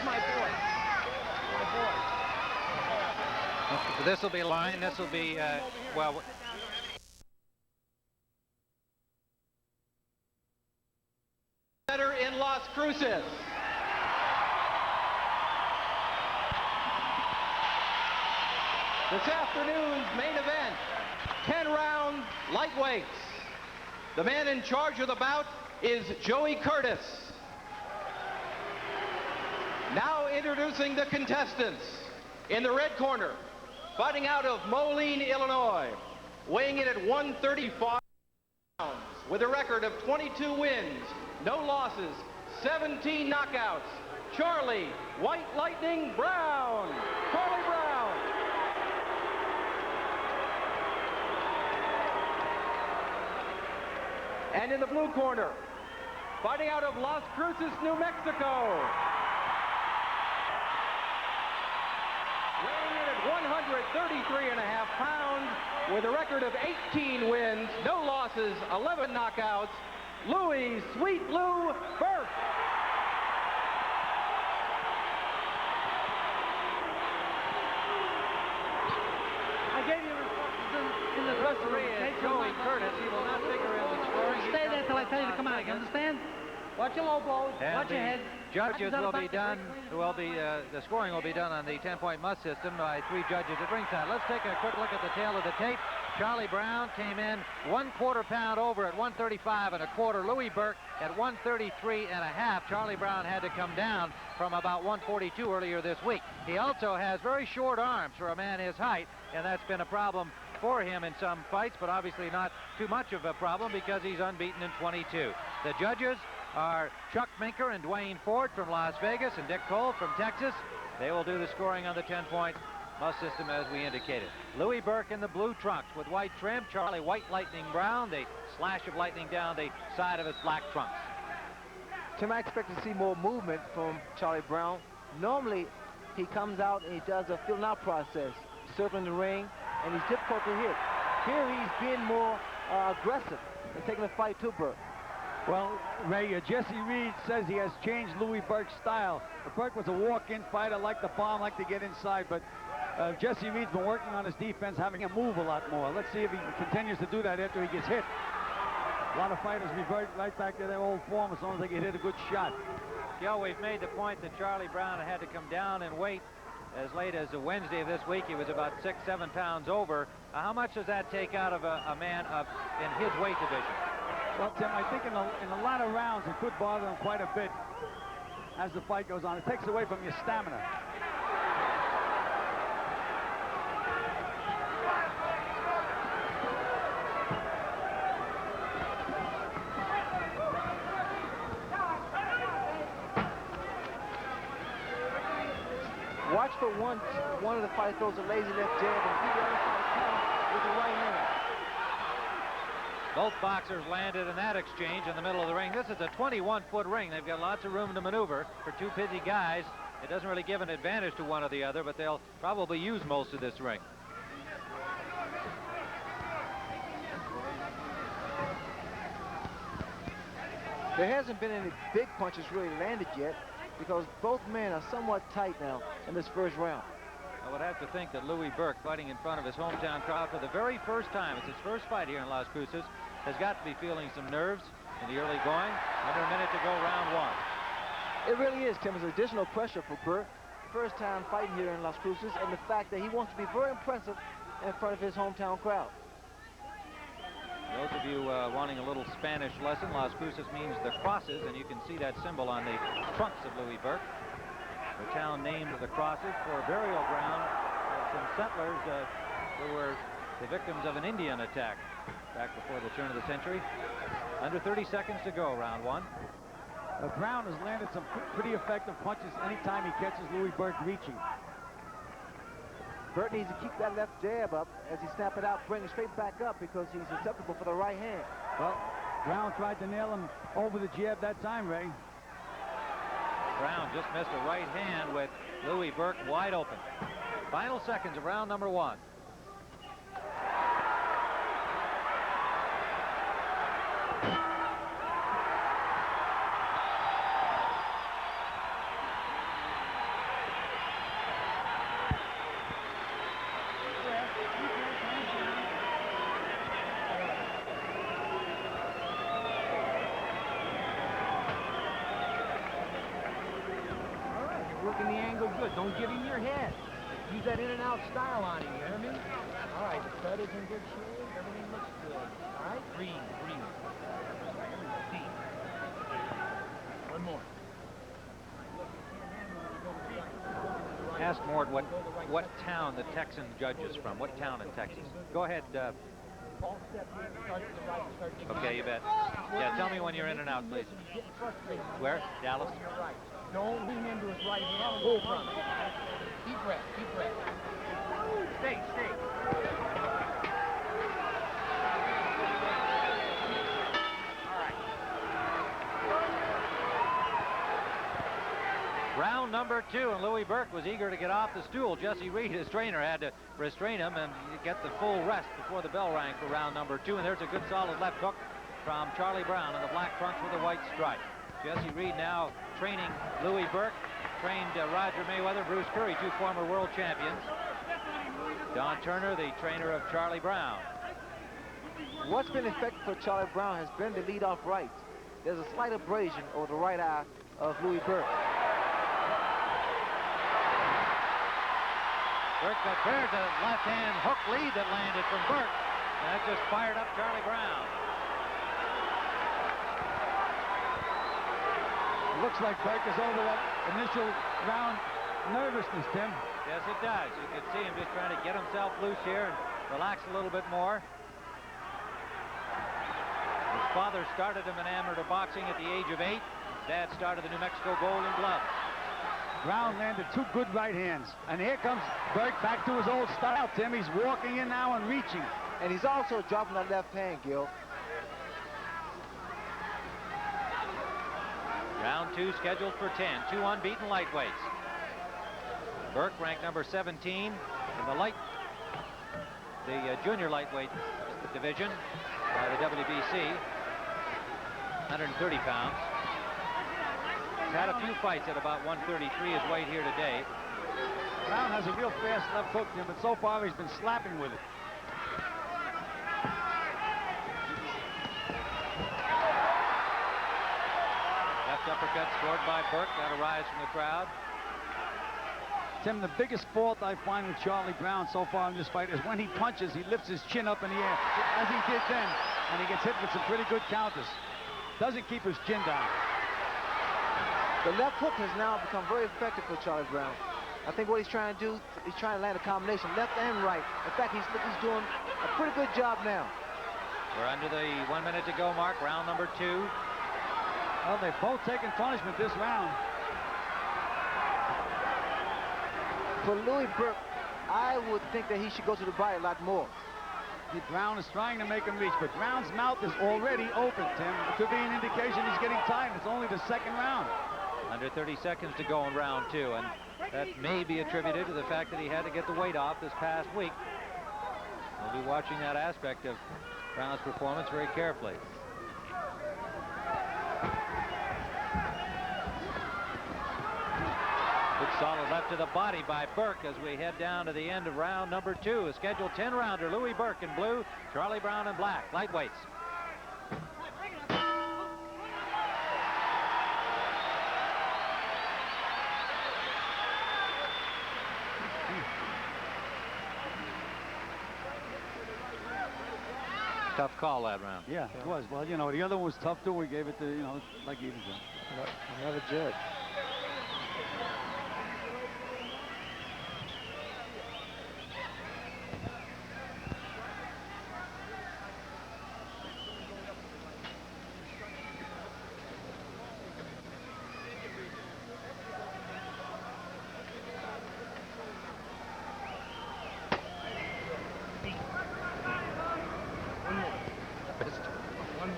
Where's my boy? My boy. This will be line. This will be, well... In Las Cruces. This afternoon's main event, 10-round lightweights. The man in charge of the bout is Joey Curtis. Now introducing the contestants. In the red corner, fighting out of Moline, Illinois, weighing in at 135 pounds, with a record of 22 wins, no losses, 17 knockouts, Charlie White Lightning Brown. Charlie Brown. And in the blue corner, fighting out of Las Cruces, New Mexico, weighing in at 133.5 pounds, with a record of 18 wins, no losses, 11 knockouts, Louie Sweet Lou Burke. I gave you instructions in the referee is Joey Curtis. He will not figure in the scoring. Stay there till I tell you to come out. You understand? Watch your low blows. Watch your head. Judges will be done. The scoring will be done on the 10-point must system by 3 judges at ringside. Let's take a quick look at the tail of the tape. Charlie Brown came in 1/4 pound over at 135 1/4. Louie Burke at 133 1/2. Charlie Brown had to come down from about 142 earlier this week. He also has very short arms for a man his height, and that's been a problem for him in some fights, but obviously not too much of a problem because he's unbeaten in 22. The judges are Chuck Minker and Dwayne Ford from Las Vegas and Dick Cole from Texas. They will do the scoring on the 10-point must system as we indicated. Louie Burke in the blue trunks with white trim. Charlie White Lightning Brown, the slash of lightning down the side of his black trunks. Tim, I expect to see more movement from Charlie Brown. Normally, he comes out and he does a filling out process, circling the ring, and he's difficult to hit. Here he's being more aggressive and taking the fight to Burke. Well, Ray, Jesse Reed says he has changed Louie Burke's style. Burke was a walk-in fighter, liked to bomb, liked to get inside, but Jesse Reed's been working on his defense, having him move a lot more. Let's see if he continues to do that after he gets hit. A lot of fighters revert right back to their old form as long as they can hit a good shot. Joe, we've made the point that Charlie Brown had to come down in weight as late as a Wednesday of this week. He was about 6-7 pounds over. How much does that take out of a man in his weight division? Well, Tim, I think in a lot of rounds it could bother him quite a bit as the fight goes on. It takes away from your stamina. Watch for one of the fighters throws a lazy left jab and the other fighter comes with the right hand. Both boxers landed in that exchange in the middle of the ring. This is a 21-foot ring. They've got lots of room to maneuver for 2 busy guys. It doesn't really give an advantage to one or the other, but they'll probably use most of this ring. There hasn't been any big punches really landed yet because both men are somewhat tight now in this first round. I would have to think that Louie Burke, fighting in front of his hometown crowd for the very first time, it's his first fight here in Las Cruces, has got to be feeling some nerves in the early going. Under a minute to go, round 1. It really is, Tim. There's additional pressure for Burke. First time fighting here in Las Cruces, and the fact that he wants to be very impressive in front of his hometown crowd. Those of you wanting a little Spanish lesson, Las Cruces means the crosses, and you can see that symbol on the trunks of Louie Burke. The town named the crosses for a burial ground for some settlers who were the victims of an Indian attack back before the turn of the century. Under 30 seconds to go, round 1. Brown has landed some pretty effective punches anytime he catches Louie Burke reaching. Burke needs to keep that left jab up as he snap it out, bring it straight back up because he's susceptible for the right hand. Well, Brown tried to nail him over the jab that time, Ray. Brown just missed a right hand with Louie Burke wide open. Final seconds of round number 1. working the angle good. Don't give him your head. Use that in and out style on him, you hear me? All right, the cut is in good shape. Everything looks good. All right, breathe. Deep. One more. Ask Mort what town the Texan judge is from. What town in Texas? Go ahead. Okay, you bet. Yeah, tell me when you're in and out, please. Where? Dallas? Don't lean into his right hand. Pull from it. Deep breath. Stay. Round number 2, and Louie Burke was eager to get off the stool. Jesse Reed, his trainer, had to restrain him and get the full rest before the bell rang for round number 2. And there's a good solid left hook from Charlie Brown in the black trunks with a white stripe. Jesse Reed now training Louie Burke, trained Roger Mayweather, Bruce Curry, 2 former world champions. Don Turner, the trainer of Charlie Brown. What's been effective for Charlie Brown has been the lead-off right. There's a slight abrasion over the right eye of Louie Burke. Burke, but there's a left-hand hook lead that landed from Burke. And that just fired up Charlie Brown. Looks like Burke is over that initial round nervousness, Tim. Yes, it does. You can see him just trying to get himself loose here and relax a little bit more. His father started him in amateur boxing at the age of 8. His dad started the New Mexico Golden Glove. Brown landed 2 good right hands. And here comes Burke back to his old style, Tim. He's walking in now and reaching. And he's also dropping that left hand, Gil. Round 2 scheduled for 10. 2 unbeaten lightweights. Burke ranked number 17 in the junior lightweight division by the WBC. 130 pounds. He's had a few fights at about 133 his weight here today. Brown has a real fast left hook, Tim, but so far he's been slapping with it. Left uppercut scored by Burke. Got a rise from the crowd. Tim, the biggest fault I find with Charlie Brown so far in this fight is when he punches, he lifts his chin up in the air, as he did then, and he gets hit with some pretty good counters. Doesn't keep his chin down. The left hook has now become very effective for Charlie Brown. I think what he's trying to do, he's trying to land a combination, left and right. In fact, he's doing a pretty good job now. We're under the 1 minute to go mark, round number 2. Well, they've both taken punishment this round. For Louie Burke, I would think that he should go to the body a lot more. Brown is trying to make him reach, but Brown's mouth is already open, Tim. It could be an indication he's getting tired. It's only the second round. Under 30 seconds to go in round 2, and that may be attributed to the fact that he had to get the weight off this past week. We'll be watching that aspect of Brown's performance very carefully. Good solid left to the body by Burke as we head down to the end of round number 2. A scheduled 10-rounder. Louie Burke in blue, Charlie Brown in black. Lightweights. Tough call that round. Yeah, it was. Well, you know, the other one was tough too. We gave it to, you know, like even Another judge.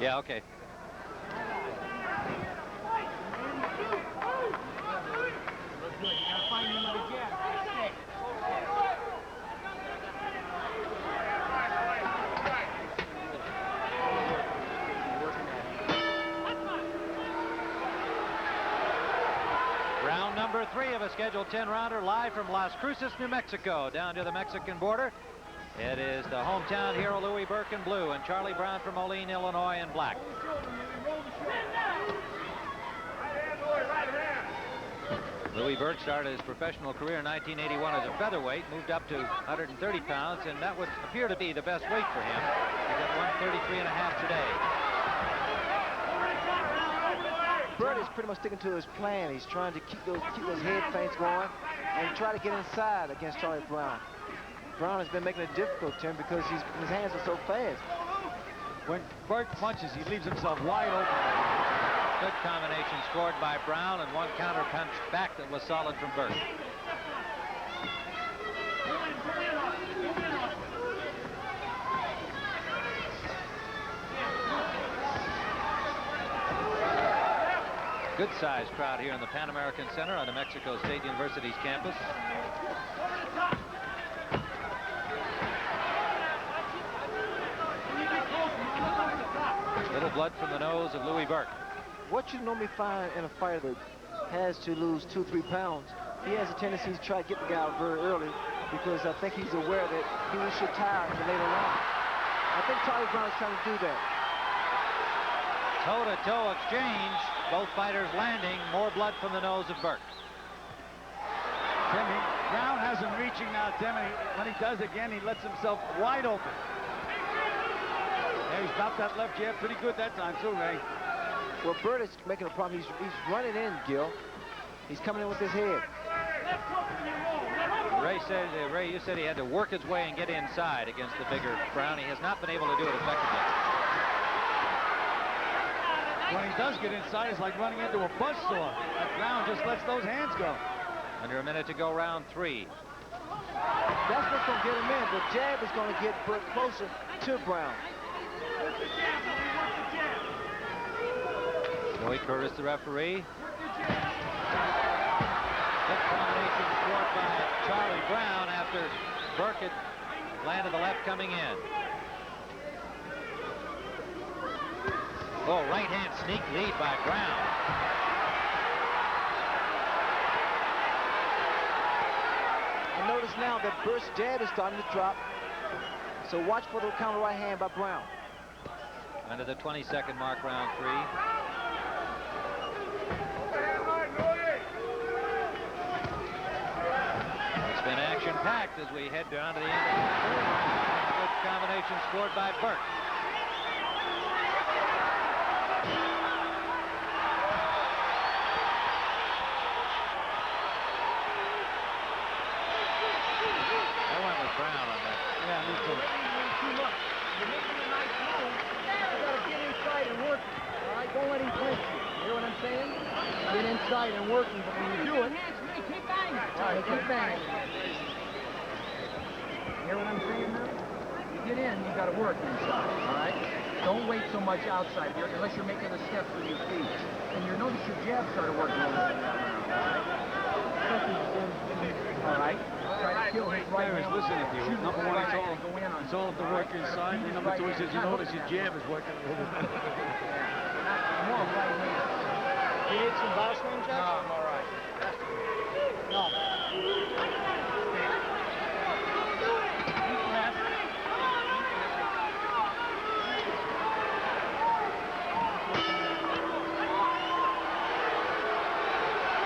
Yeah, okay. Round number 3 of a scheduled 10-rounder live from Las Cruces, New Mexico, down to the Mexican border. It is the hometown hero Louie Burke in blue and Charlie Brown from Moline, Illinois in black. Louis Burke started his professional career in 1981 as a featherweight, moved up to 130 pounds, and that would appear to be the best weight for him. He's at 133.5 today. Burt is pretty much sticking to his plan. He's trying to keep those head feints going and try to get inside against Charlie Brown. Brown has been making it difficult to him because his hands are so fast. When Burke punches, he leaves himself wide open. Good combination scored by Brown, and one counter punch back that was solid from Burke. Good-sized crowd here in the Pan American Center on the Mexico State University's campus. Little blood from the nose of Louis Burke. What you normally find in a fighter that has to lose 2-3 pounds, he has a tendency to try to get the guy out very early because I think he's aware that he should tire in the later round. I think Charlie Brown is trying to do that. Toe-to-toe exchange. Both fighters landing. More blood from the nose of Burke. Timmy, Brown has him reaching now, Timmy. When he does again, he lets himself wide open. There, he stopped that left jab pretty good that time, too, Ray. Well, Burt is making a problem. He's running in, Gil. He's coming in with his head. Ray, you said he had to work his way and get inside against the bigger Brown. He has not been able to do it effectively. When he does get inside, it's like running into a buzzsaw. That Brown just lets those hands go. Under a minute to go, round 3. That's what's going to get him in. The jab is going to get Burt closer to Brown. Joey Curtis, the referee. Good combination scored by Charlie Brown after Burke had landed the left coming in. Oh, right hand sneak lead by Brown. And notice now that Burke's jab is starting to drop. So watch for the counter right hand by Brown. Under the 22nd mark, round 3. It's been action-packed as we head down to the end of the third round. Good combination scored by Burke. I went with Brown on that. Yeah, me too. You're making a nice move. You gotta get inside and work. All right, don't let him clinch you. You hear what I'm saying? Get inside and working, but when you do it, keep banging. All right, keep banging. You hear what I'm saying now? You get in, you gotta work inside. All right. Don't wait so much outside unless you're making the steps with your feet. And you notice your jab started working on that round. All right. Try to kill his right hand. Listening to you. Shoot Number with one, right hand, go in on it's all the work inside. And number 2, he says, you notice your jab is working a little bit. More right hand. You need some Vaseline, Jeff? No, I'm all right. No.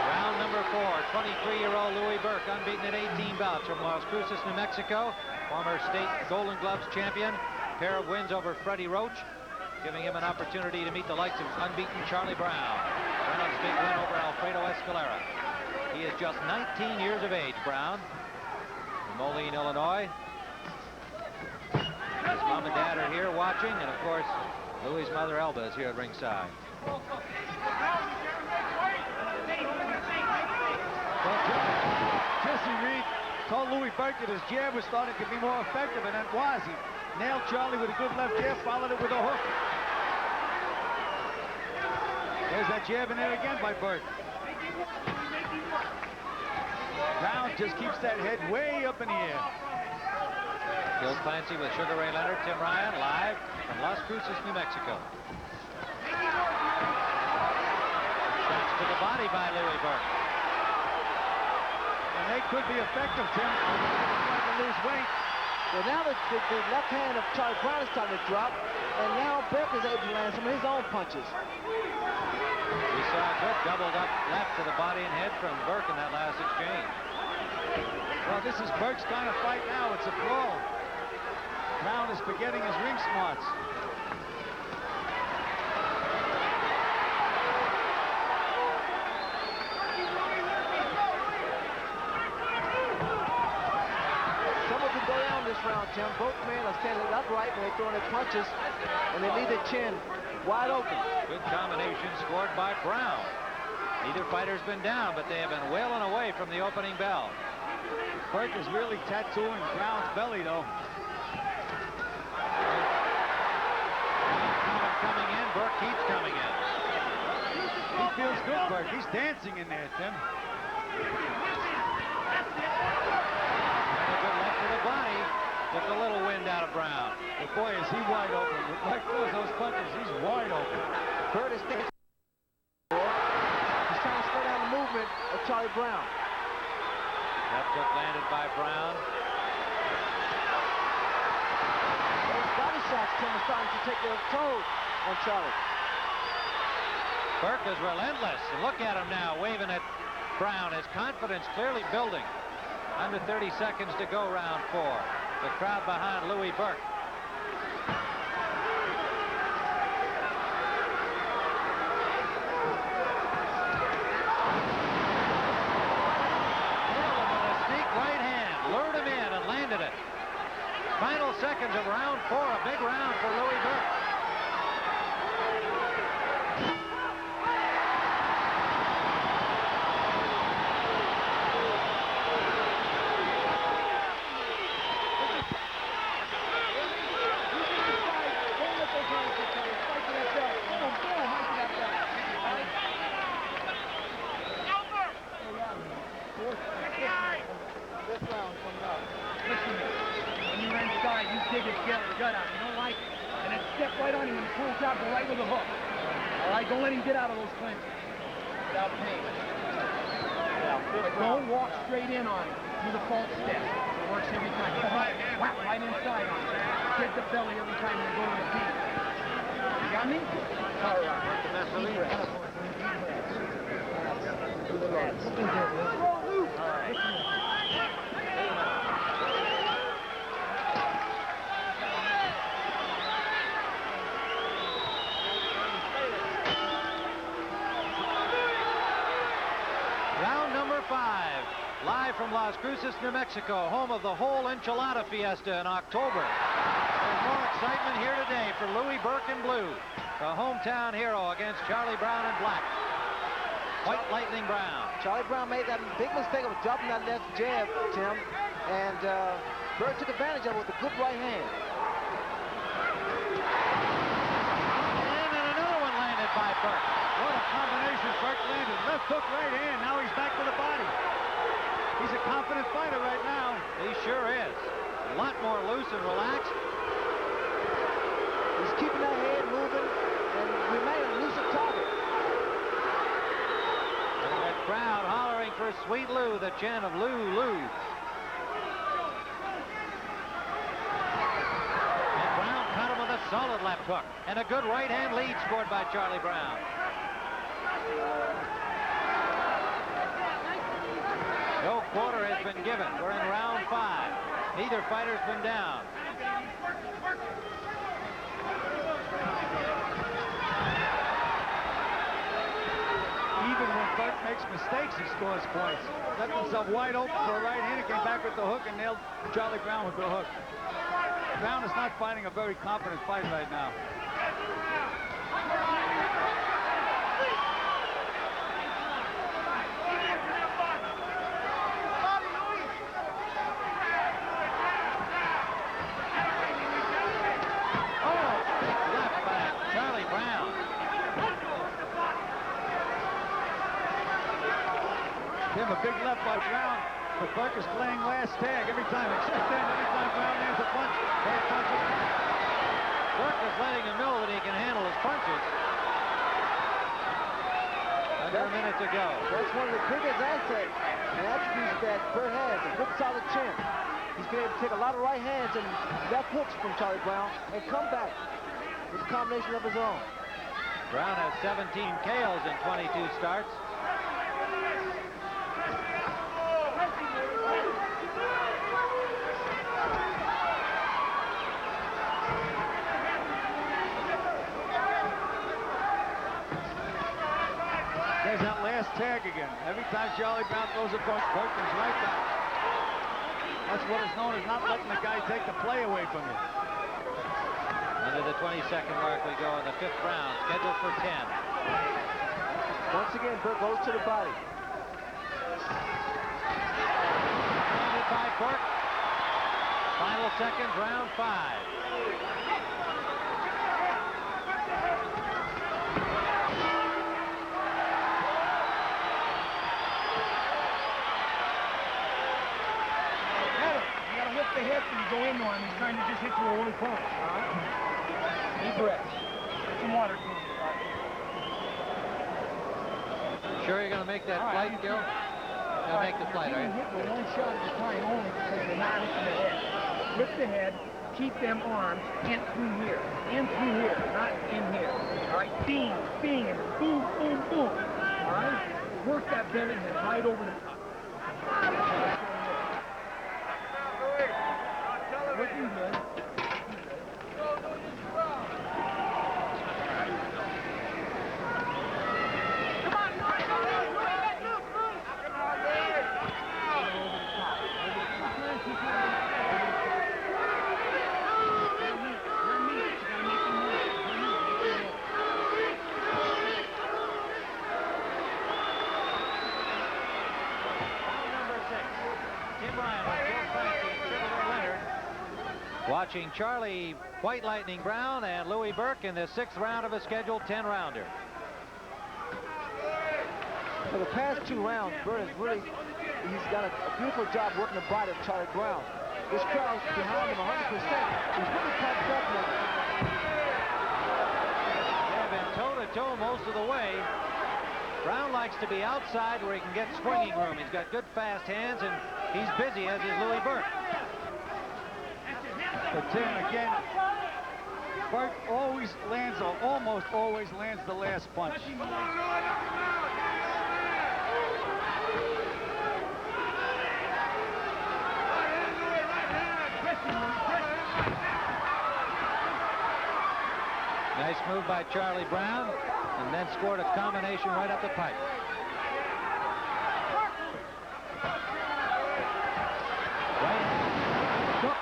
Round number 4, 23-year-old Louis Burke, unbeaten in 18 bouts from Las Cruces, New Mexico. Former state Golden Gloves champion. Pair of wins over Freddie Roach, giving him an opportunity to meet the likes of unbeaten Charlie Brown. Brown's big win over Alfredo Escalera. He is just 19 years of age, Brown, from Moline, Illinois. His mom and dad are here watching, and of course, Louis' mother, Elba, is here at ringside. Jesse Reed told Louis Burke that his jab was starting to be more effective, and that was. He nailed Charlie with a good left jab, followed it with a hook. There's that jab in there again by Burke. Brown just keeps that head way up in the air. Gil Clancy with Sugar Ray Leonard, Tim Ryan, live from Las Cruces, New Mexico. Shots to the body by Louis Burke. And they could be effective, Tim. Trying to lose weight. Well, now the left hand of Charlie Brown is starting to drop, and now Burke is able to land some of his own punches. We saw a good doubled up left to the body and head from Burke in that last exchange. Well, this is Burke's kind of fight now. It's a brawl. Brown is forgetting his ring smarts. Someone can go down this round, Tim. Both men are standing upright when they're throwing their punches, and they leave their chin wide open. Good combination scored by Brown. Neither fighter's been down, but they have been wailing away from the opening bell. Burke is really tattooing Brown's belly, though. Coming in, Burke keeps coming in. He feels good, Burke. He's dancing in there, Tim. And a good left to the body. Took a little wind out of Brown. But boy, is he wide open. With Burke throws those punches, he's wide open. Burt is thinking. He's trying to slow down the movement of Charlie Brown. Left hook landed by Brown. Those body shots, Tim, are starting to take their toll on Charlie. Burke is relentless. And look at him now, waving at Brown. His confidence clearly building. Under 30 seconds to go, round 4. The crowd behind Louie Burke. Final seconds of round 4, a big round for Louie Burke. Dig his gut out. You don't like it. And then step right on him when he pulls out, go right with the hook. All right, don't let him get out of those clinches without pain. But don't walk straight in on him. Do the false step. It works every time. Come right, whack right inside on him. Hit the belly every time you go to the feet. You got me? All right. Deep breath. All right. Live from Las Cruces, New Mexico, home of the whole enchilada fiesta in October. There's more excitement here today for Louie Burke in blue, the hometown hero against Charlie Brown in black. White Lightning Brown. Charlie Brown made that big mistake of dropping that left jab, Tim, and Burke took advantage of it with a good right hand. And another one landed by Burke. What a combination Burke landed. Left hook, right hand. Now he's back to the body. He's a confident fighter right now. He sure is. A lot more loose and relaxed. He's keeping that head moving and remain a elusive target. And that crowd hollering for Sweet Lou, the chant of Lou, Lou. And Brown cut him with a solid left hook. And a good right hand lead scored by Charlie Brown. No quarter has been given. We're in round 5. Neither fighter's been down. Even when Burke makes mistakes, he scores points. Left himself wide open for a right hand, came back with the hook and nailed Charlie Brown with the hook. Brown is not fighting a very confident fight right now. A big left by Brown, but Burke is playing last tag every time. Except then, every time Brown lands a punch, Burke punches. Burke is letting him know that he can handle his punches. Under a minute to go. That's one of the biggest assets and attributes that Burke has, a good solid chin. He's been able to take a lot of right hands and left hooks from Charlie Brown and come back with a combination of his own. Brown has 17 KOs in 22 starts. There's that last tag again. Every time Charlie Brown throws a Burke, Burke comes right back. That's what is known as not letting the guy take the play away from you. Under the 22nd mark we go in the 5th round, scheduled for 10. Once again, Burke goes to the body. Landed by Burke. Final seconds, round 5. The hip and you go into him, he's trying to just hit you with one punch. Deep breath. Get some water. Sure you're going to make that flight, Gil? Going to make the flight, are you? Hit with one shot at a time only because they're not lifting the head. Lift the head, keep them arms in through here, not in here. All right, bing, bing, and boom, boom, boom. All right, work that belly head right over the top. Looking good. Watching Charlie White Lightning Brown and Louie Burke in the 6th round of a scheduled 10-rounder. For the past 2 rounds, Burke has really, he's done a beautiful job working the body of Charlie Brown. This crowd's behind him 100%. He's really pumped up now. They've been toe-to-toe most of the way. Brown likes to be outside where he can get swinging room. He's got good fast hands, and he's busy, as is Louie Burke. But Tim, again, Burke always lands, or almost always lands the last punch. Nice move by Charlie Brown, and then scored a combination right up the pipe.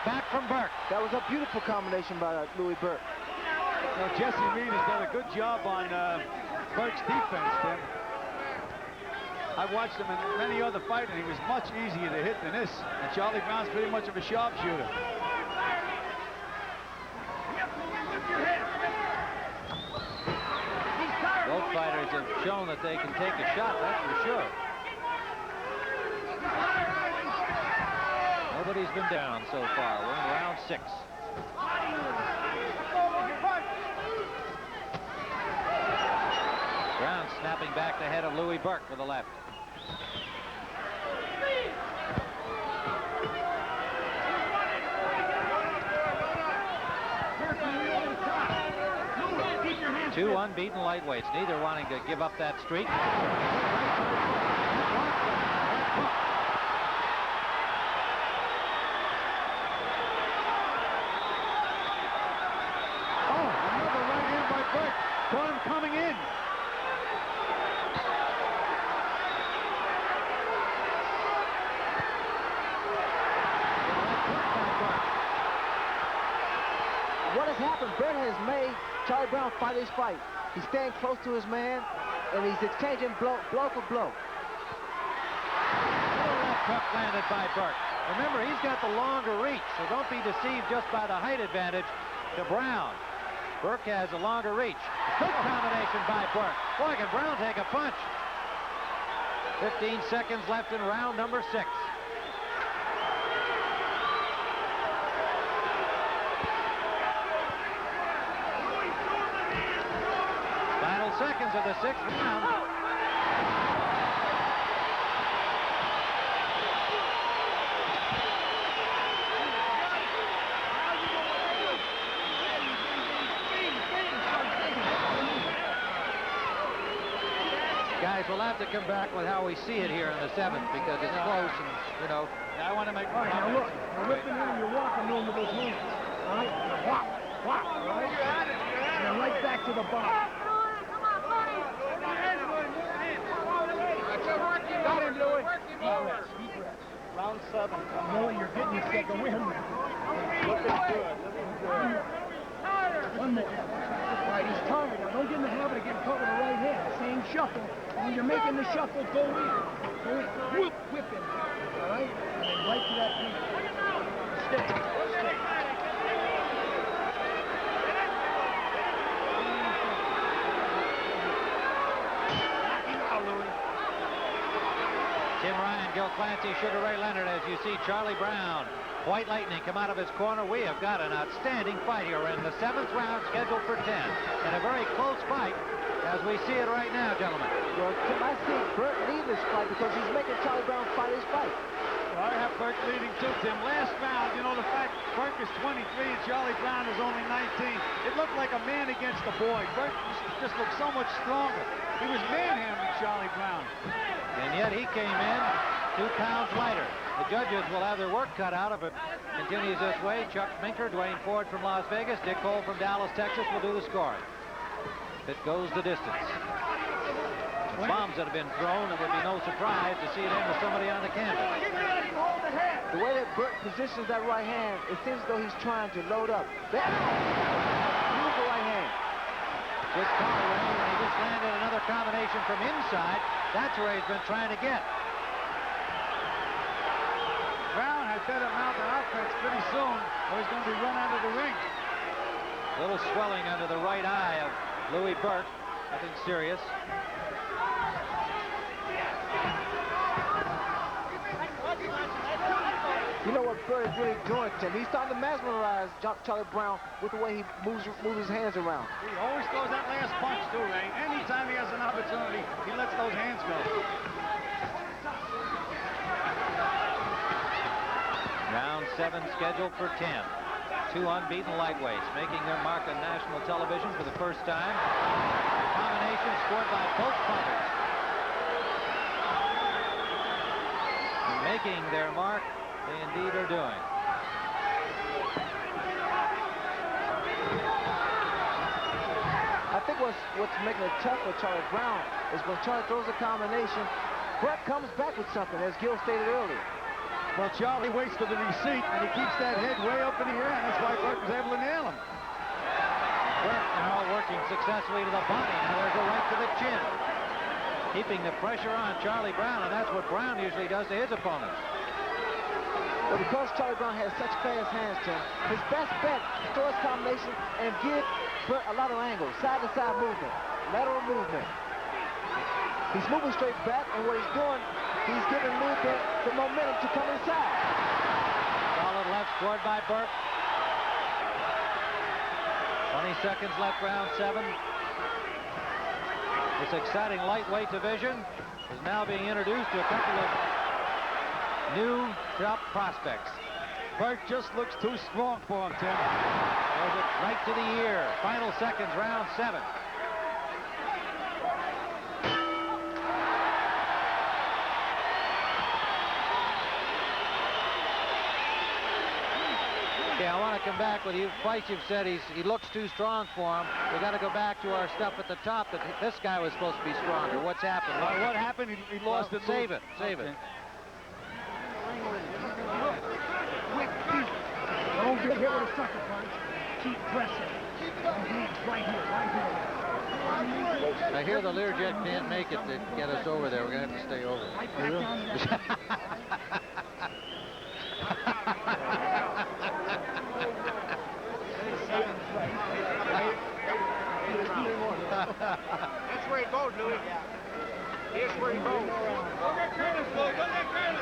Back from Burke. That was a beautiful combination by Louie Burke. Well, Jesse Reed has done a good job on Burke's defense, Tim. I watched him in many other fights, and he was much easier to hit than this. And Charlie Brown's pretty much of a sharpshooter. Both fighters have shown that they can take a shot, that's for sure. Nobody's been down so far. We're in round 6. Brown snapping back the head of Louie Burke with the left. Two unbeaten lightweights, neither wanting to give up that streak. Got him coming in. What has happened? Burke has made Charlie Brown fight his fight. He's staying close to his man, and he's exchanging blow for blow. Left hook landed by Burke. Remember, he's got the longer reach, so don't be deceived just by the height advantage to Brown. Burke has a longer reach. Good combination by Burke. Boy, can Brown take a punch. 15 seconds left in round number 6. Final seconds of the 6th round. have to come back with how we see it here in the 7th because it's close and, you know. I want to make All right, now look. You're whipping in and you're walking in with those hands. All right? Whop, whop. All right? And then right back to the bout. Got him, Louie. Deep breaths, deep breaths. Round 7. No, you're getting yourself a win. Looking good. Looking good. One more. All right, he's tired. Now, don't get in the habit of getting caught with the right hand. Same shuffle. When you're making the shuffle, go in. Go in. Whoop, whip him. All right? And then right to that knee. Stick. Stick. Tim Ryan, Gil Clancy, Sugar Ray Leonard, as you see Charlie Brown, White Lightning come out of his corner. We have got an outstanding fight here. We're in the 7th round, scheduled for 10. And a very close fight as we see it right now, gentlemen. Well, Tim, I see Burke leading this fight because he's making Charlie Brown fight his fight. Well, I have Burke leading too, Tim. Last round, you know, the fact Burke is 23 and Charlie Brown is only 19, it looked like a man against a boy. Burke just looked so much stronger. He was manhandling Charlie Brown. And yet he came in 2 pounds lighter. The judges will have their work cut out if it continues this way. Chuck Minker, Dwayne Ford from Las Vegas, Dick Cole from Dallas, Texas will do the scoring. It goes the distance. The bombs that have been thrown, it would be no surprise to see it end with somebody on the canvas. The way that Burke positions that right hand, it seems as though he's trying to load up. Beautiful right hand. Good call, Ray, and he just landed another combination from inside. That's where he's been trying to get. Brown had better mount an offense pretty soon, or he's going to be run out of the ring. A little swelling under the right eye of Louie Burke. Nothing serious. You know what Burke is really doing, Tim? He's starting to mesmerize Charlie Brown with the way he moves his hands around. He always throws that last punch too, Ray. Anytime he has an opportunity, he lets those hands go. Round 7 scheduled for 10. 2 unbeaten lightweights making their mark on national television for the first time. Combination scored by both fighters. And making their mark, they indeed are doing. I think what's making it tough for Charlie Brown is when Charlie throws a combination, Burke comes back with something, as Gil stated earlier. Well, Charlie waits for the receipt, and he keeps that head way up in the air, and that's why Burke was able to nail him. Burke now working successfully to the body. Now there's a right to the chin. Keeping the pressure on Charlie Brown, and that's what Brown usually does to his opponents. But because Charlie Brown has such fast hands, Tim, his best bet is throw his combination and give Burke a lot of angles, side-to-side movement, lateral movement. He's moving straight back, and what he's doing, he's giving Louie Burke the momentum to come inside. Solid left scored by Burke. 20 seconds left, round 7. This exciting lightweight division is now being introduced to a couple of new top prospects. Burke just looks too strong for him, Tim. Throws it right to the ear. Final seconds, round 7. Okay, I want to come back with you. Twice you've said he looks too strong for him. We got to go back to our stuff at the top that this guy was supposed to be stronger. What's happened? What happened? He lost it. Save it. Save it. Quick, deep. Don't get hit with a sucker punch. Keep pressing. Right here, right here. I hear the Learjet can't make it to get us over there. We're going to have to stay over. Right back down there. That's where he goes, Louie. Here's where he goes. Go get Curtis, Louie. Go get Curtis.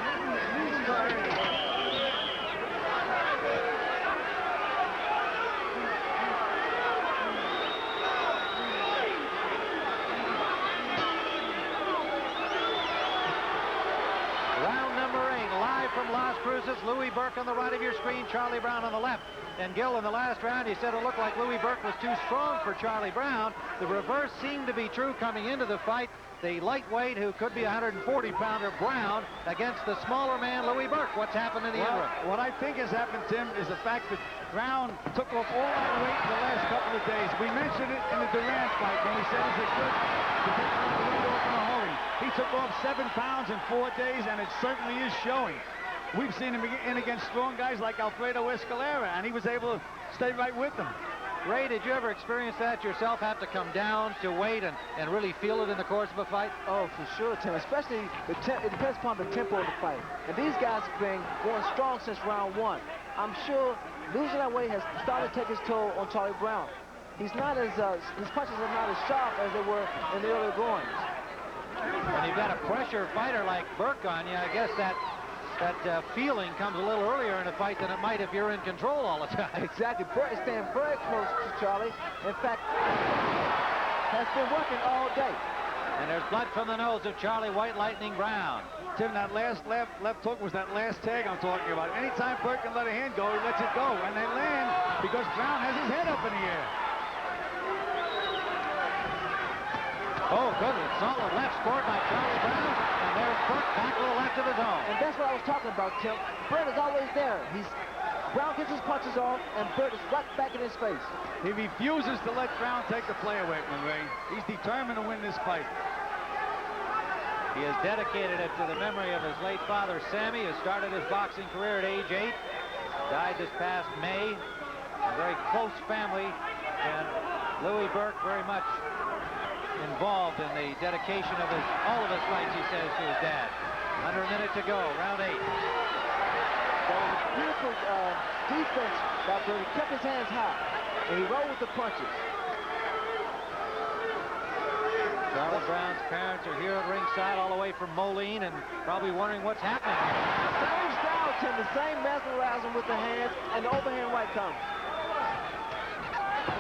from Las Cruces. Louie Burke on the right of your screen, Charlie Brown on the left. And Gil, in the last round, he said it looked like Louie Burke was too strong for Charlie Brown. The reverse seemed to be true coming into the fight. The lightweight, who could be a 140-pounder, Brown, against the smaller man, Louie Burke. What's happened in the interim? What I think has happened, Tim, is the fact that Brown took off all that weight in the last couple of days. We mentioned it in the Durant fight when we said is it good to take the weight off in a hurry. He took off 7 pounds in 4 days, and it certainly is showing. We've seen him in against strong guys like Alfredo Escalera, and he was able to stay right with them. Ray, did you ever experience that yourself, have to come down to weight and really feel it in the course of a fight? Oh, for sure, Tim. Especially, it depends upon the tempo of the fight. And these guys have been going strong since round 1. I'm sure losing that weight has started to take his toll on Charlie Brown. He's not as, his punches are not as sharp as they were in the early goings. When you've got a pressure fighter like Burke on you, I guess that feeling comes a little earlier in a fight than it might if you're in control all the time. Exactly. Burke is staying very close to Charlie. In fact, has been working all day. And there's blood from the nose of Charlie White Lightning Brown. Tim, that last left hook was that last tag I'm talking about. Anytime Burke can let a hand go, he lets it go. And they land because Brown has his head up in the air. Oh, good. Solid left scored by Charlie Brown. And there's Burke back to the left of his own. And that's what I was talking about, Tim. Burke is always there. Brown gets his punches off, and Burke is right back in his face. He refuses to let Brown take the play away from him, Ray. He's determined to win this fight. He has dedicated it to the memory of his late father, Sammy, who started his boxing career at age 8. Died this past May. A very close family. And Louie Burke very much involved in the dedication of all of his fights, he says, to his dad. Under a minute to go, round 8. That was a beautiful defense by Burke. He kept his hands high, and he rolled with the punches. Charlie Brown's parents are here at ringside all the way from Moline and probably wondering what's happening here. Same style, Tim, the same mesmerizing with the hands, and the overhand right comes.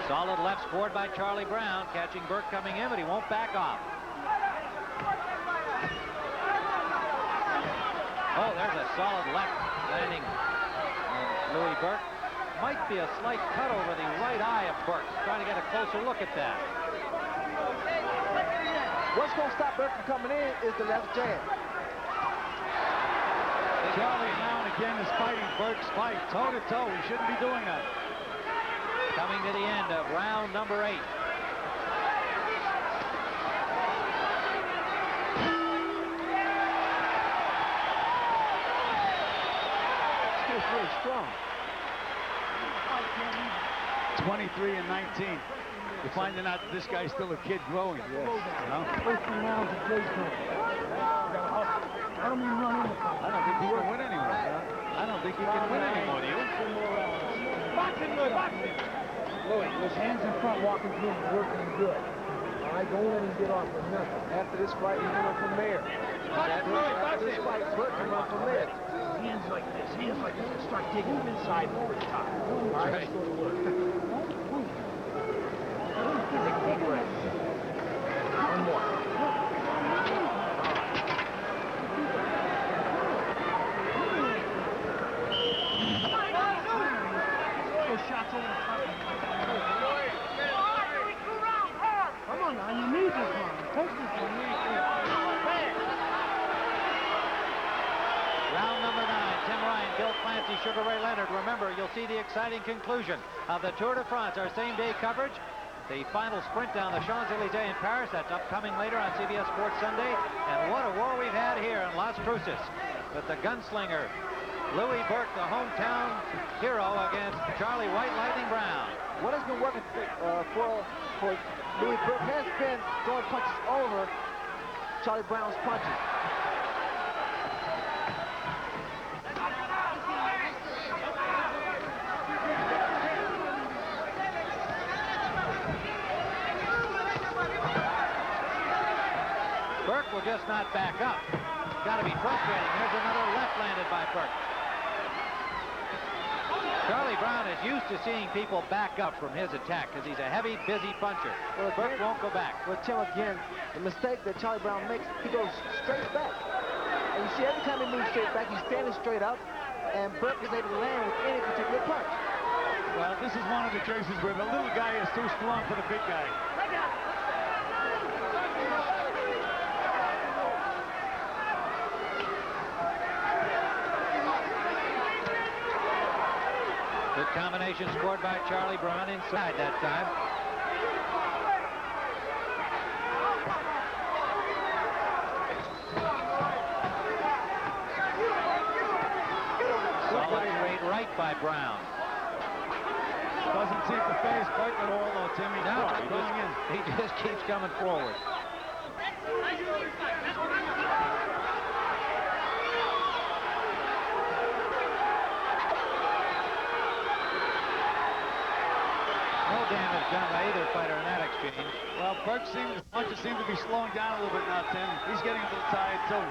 Solid left scored by Charlie Brown, catching Burke coming in, but he won't back off. Oh, there's a solid left landing on Louie Burke. Might be a slight cut over the right eye of Burke. Trying to get a closer look at that. What's going to stop Burke from coming in is the left jab. Charlie now and again is fighting Burke's fight, toe-to-toe. He shouldn't be doing that. Coming to the end of round number 8. It's really strong. 23 and 19. You're finding out that this guy's still a kid growing. Yes. You know? I don't mean run in the fight. I don't think he can win anymore. I don't think he can win anymore, do you? Boxing, Louie, boxing. Louie, with hands in front, walking through, working good. All right, don't let him get off with nothing. After this fight, he's going from there. After this fight, Burke can run from there. Hands like this, and start digging him inside and over the top. All right, let's go to work. Take a deep breath. One more. Shots over the top. Come on now, you need this one. Take this one. Round number 9, Tim Ryan, Bill Clancy, Sugar Ray Leonard. Remember, you'll see the exciting conclusion of the Tour de France, our same-day coverage. The final sprint down the Champs-Élysées in Paris. That's upcoming later on CBS Sports Sunday. And what a war we've had here in Las Cruces with the gunslinger Louie Burke, the hometown hero, against Charlie White Lightning Brown. What has been working for Louie Burke has been throwing punches over Charlie Brown's punches. Burke will just not back up. Got to be frustrating. There's another left landed by Burke. Charlie Brown is used to seeing people back up from his attack because he's a heavy, busy puncher. Well, Burke won't go back. Well, Tim, again, the mistake that Charlie Brown makes, he goes straight back. And you see, every time he moves straight back, he's standing straight up, and Burke is able to land with any particular punch. Well, this is one of the cases where the little guy is too strong for the big guy. Good combination scored by Charlie Brown inside that time. Solid straight right by Brown. Doesn't seem to phase Burke at all, though, Tim. He's going in. He just keeps coming forward. No damage done by either fighter in that exchange. Well, Burke punches seem to be slowing down a little bit now, Tim. He's getting a little tired, too.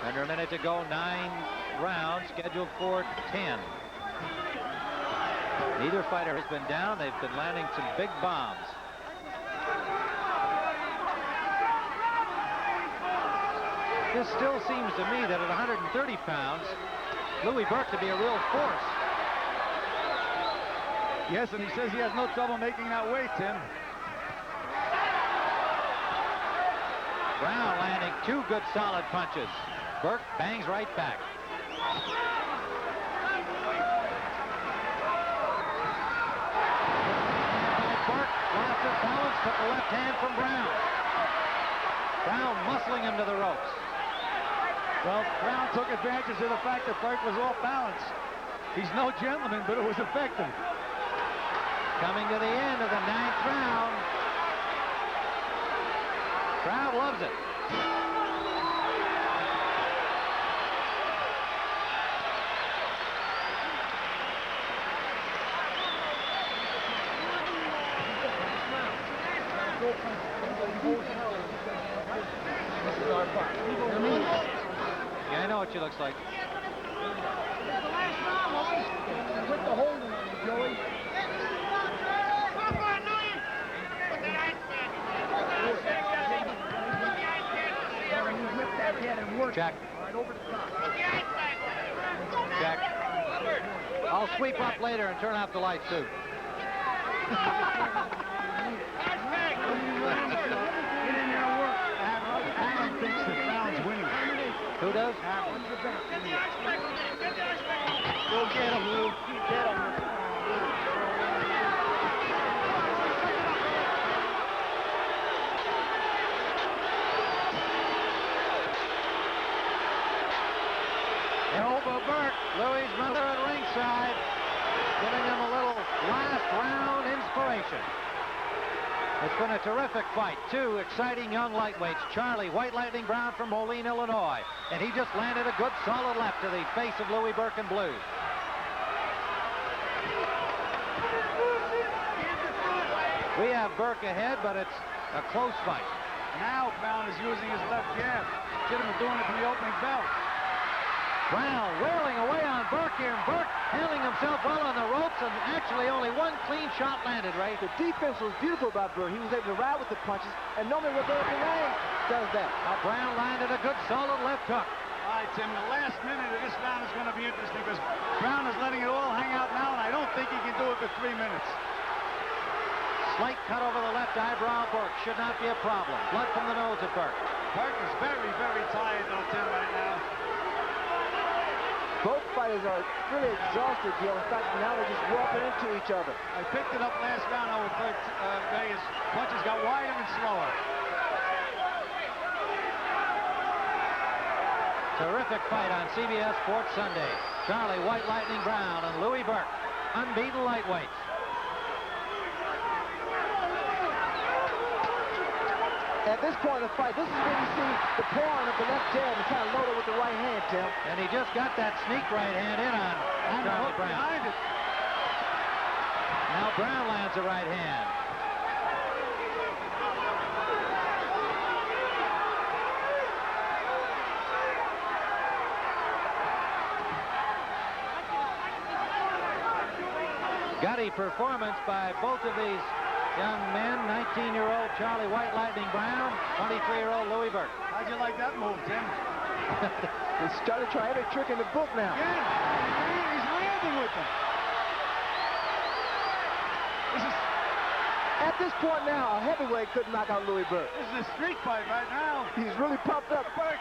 Under a minute to go, 9 rounds, scheduled for 10. Neither fighter has been down. They've been landing some big bombs. This still seems to me that at 130 pounds, Louie Burke to be a real force. Yes, and he says he has no trouble making that weight, Tim. Brown landing 2 good solid punches. Burke bangs right back. Burke lost his balance, took the left hand from Brown. Brown muscling him to the ropes. Well, Brown took advantage of the fact that Burke was off balance. He's no gentleman, but it was effective. Coming to the end of the 9th round. Crowd loves it. Yeah, I know what she looks like. It's the last round, Louie. Quit the holding on you, Joey. Check. Check. I'll sweep up later and turn off the lights, too. Adam thinks that Brown's winning. Who does? Go get him, Lou. Get him. Elbow Burke, Louie's brother at ringside, giving him a little last round inspiration. It's been a terrific fight. 2 exciting young lightweights. Charlie White Lightning Brown from Moline, Illinois. And he just landed a good solid left to the face of Louie Burke in blue. We have Burke ahead, but it's a close fight. Now Brown is using his left jab. Should have been doing it from the opening bell. Brown wailing away on Burke here, and Burke handling himself well on the ropes, and actually only 1 clean shot landed, Ray. The defense was beautiful by Burke. He was able to ride with the punches, and normally when Burke Lane does that. Now Brown landed a good solid left hook. All right, Tim, the last minute of this round is going to be interesting because Brown is letting it all hang out now, and I don't think he can do it for 3 minutes. Slight cut over the left eyebrow. Burke should not be a problem. Blood from the nose of Burke. Burke is very, very tired, though, Tim, right now. Both fighters are really exhausted, Gil. In fact, now they're just warping into each other. I picked it up last round over Burke. His punches got wider and slower. Terrific fight on CBS Sports Sunday. Charlie White Lightning Brown and Louie Burke, unbeaten lightweights. At this point in the fight, this is when you see the pawn of the left jab and kind of load it with the right hand, Tim. And he just got that sneak right hand in on Charlie Brown. Behind it. Now Brown lands a right hand. Gutty performance by both of these young men. 19-year-old Charlie White Lightning Brown, 23-year-old Louie Burke. How'd you like that move, Tim? He's starting to try every trick in the book now. Yeah, he's landing with them. At this point now, a heavyweight couldn't knock out Louie Burke. This is a street fight right now. He's really pumped up. Burke.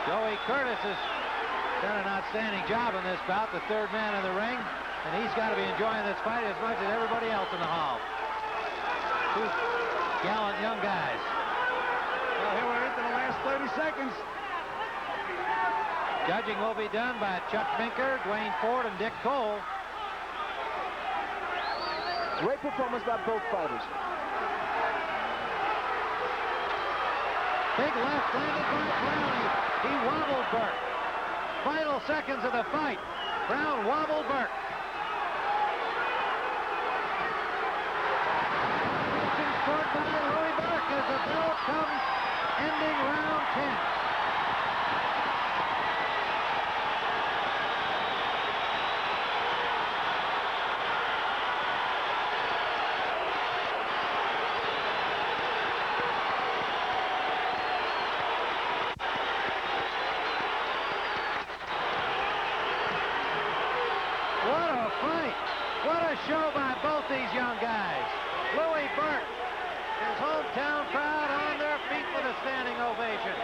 Joey Curtis has done an outstanding job in this bout, the third man in the ring, and he's got to be enjoying this fight as much as everybody else in the hall. Two gallant young guys. Well, here we're into the last 30 seconds. Judging will be done by Chuck Binker, Dwayne Ford, and Dick Cole. Great performance by both fighters. Big left landed by Brownie. He wobbled Burke. Final seconds of the fight. Brown wobbled Burke. Scored by Louie Burke as the bell comes, ending round 10. What a fight! What a show by both these young guys. Louie Burke, his hometown crowd on their feet with a standing ovation.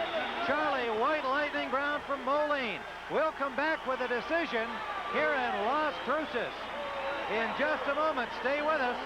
Charlie White Lightning Brown from Moline. We'll come back with a decision here in Las Cruces in just a moment. Stay with us.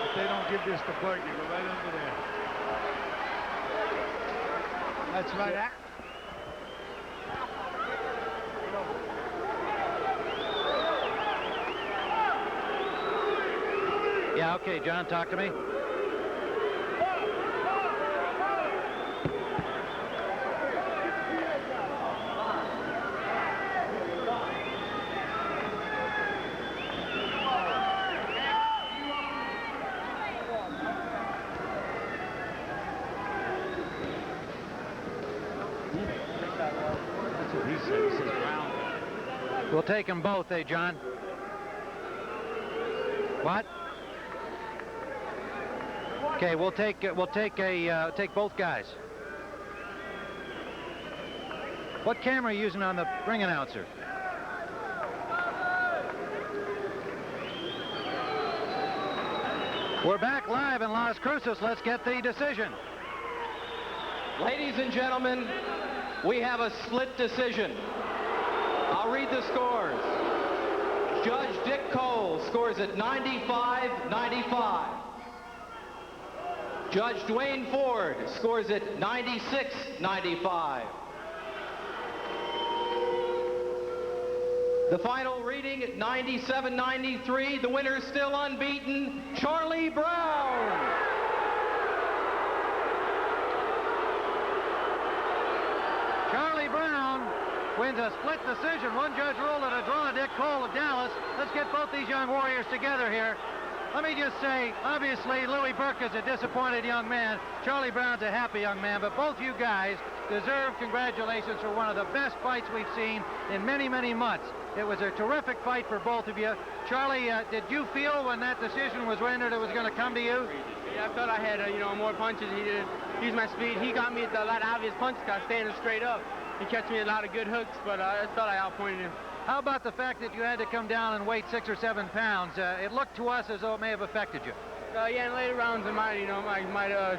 If they don't give this to Burke, you go right under there. That's right. Yeah, okay, John, talk to me. That's what he said. He says Brown. We'll take them both, John? What? Okay, we'll take both guys. What camera are you using on the ring announcer? We're back live in Las Cruces. Let's get the decision. Ladies and gentlemen, we have a split decision. I'll read the scores. Judge Dick Cole scores at 95-95. Judge Dwayne Ford scores at 96-95. The final reading at 97-93. The winner is still unbeaten, Charlie Brown. Charlie Brown wins a split decision. One judge ruled it a draw. Dick Cole of Dallas. Let's get both these young warriors together here. Let me just say, obviously, Louie Burke is a disappointed young man. Charlie Brown's a happy young man, but both you guys deserve congratulations for one of the best fights we've seen in many, many months. It was a terrific fight for both of you. Charlie, did you feel when that decision was rendered it was going to come to you? Yeah, I thought I had, more punches. He didn't use my speed. He got me at a lot of obvious punches. I was standing straight up. He catch me a lot of good hooks, but I thought I outpointed him. How about the fact that you had to come down and weight 6 or 7 pounds? It looked to us as though it may have affected you. Yeah, in later rounds, it might,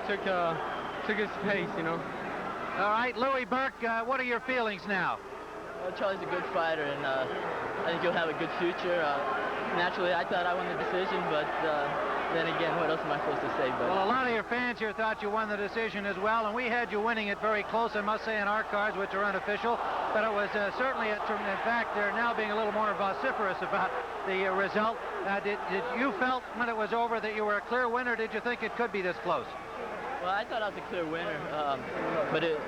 took his pace, All right, Louie Burke, what are your feelings now? Well, Charlie's a good fighter, and I think he'll have a good future. Naturally, I thought I won the decision, but then again, what else am I supposed to say? But well, a lot of your fans here thought you won the decision as well, and we had you winning it very close, I must say, in our cards, which are unofficial. but it was certainly, in fact, they're now being a little more vociferous about the result. Did you felt when it was over that you were a clear winner? Did you think it could be this close? Well, I thought I was a clear winner, but it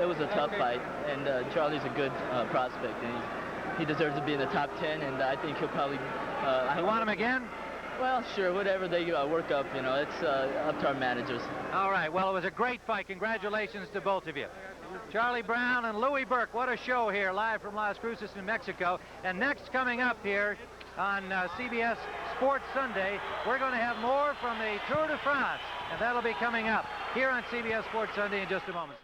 was a tough fight, and Charlie's a good prospect, and he deserves to be in the top 10, and I think he'll probably... you want him again? Well, sure, whatever they work up, you know, it's up to our managers. All right, well, it was a great fight. Congratulations to both of you. Charlie Brown and Louie Burke, what a show here, live from Las Cruces, New Mexico. And next, coming up here on CBS Sports Sunday, we're going to have more from the Tour de France, and that'll be coming up here on CBS Sports Sunday in just a moment.